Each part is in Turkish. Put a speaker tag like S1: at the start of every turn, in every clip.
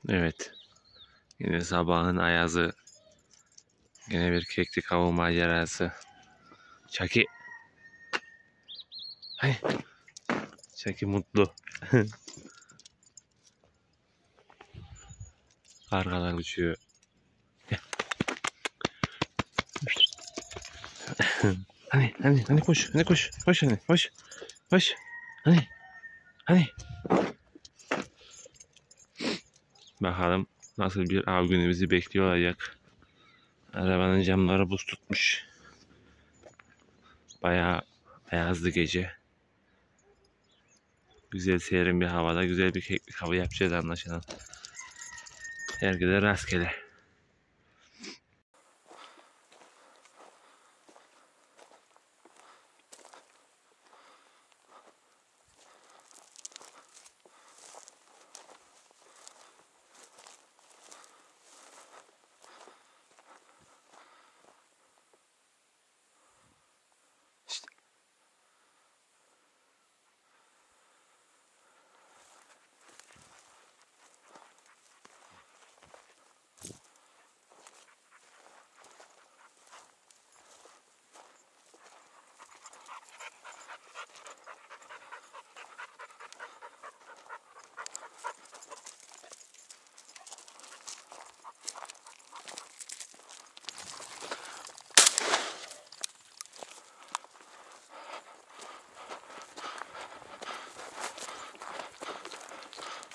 S1: Evet. Yine sabahın ayazı. Yine bir keklik avı macerası. Çaki. Hay. Çaki mutlu. Kargalar uçuyor. Hani koş. Hani koş. Koş hani. Koş. Koş. Hani. Bakalım nasıl bir av günü bizi bekliyor olacak. Arabanın camları buz tutmuş. Bayağı ayazlı gece. Güzel serin bir havada güzel bir keklik hava yapacağız anlaşılan. Herkese rastgele.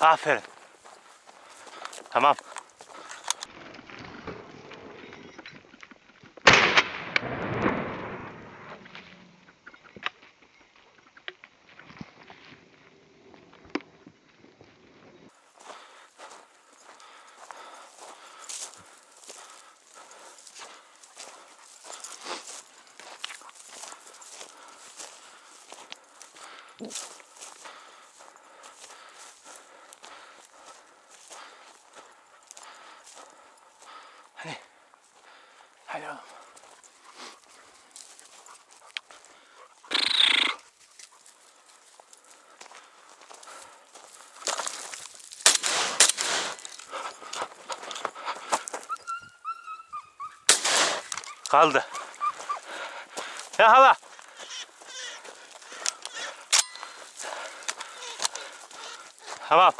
S2: Aferin. Tamam. Hadi oğlum. Kaldı. Yakala. Tamam.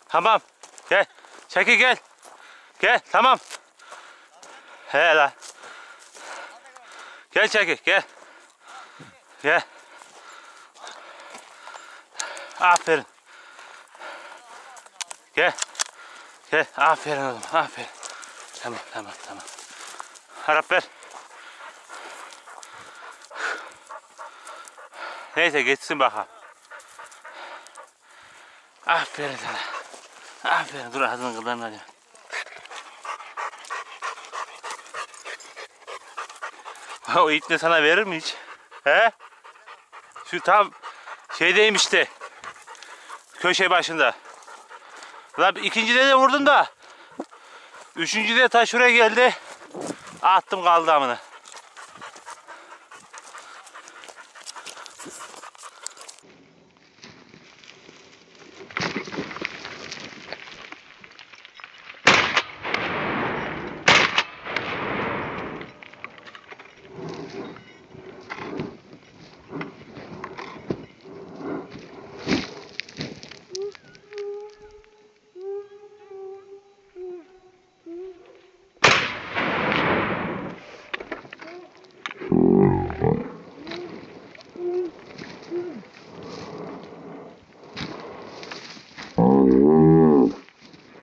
S2: Tamam. Gel. Çekil gel. Gel. Tamam. He lan. Gel çekil. Gel. Gel. Aferin. Gel. Gel. Aferin oğlum. Aferin. Tamam. Harap ver. Neyse geçsin bakalım. Aferin sana. Aferin. Dur ağzının kıllarını alayım. O it de sana verir mi hiç? He? Şu tam şeydeyim işte. Köşe başında. Lan ikincide de vurdum da. Üçüncüde ta şuraya geldi. Attım kaldı amına.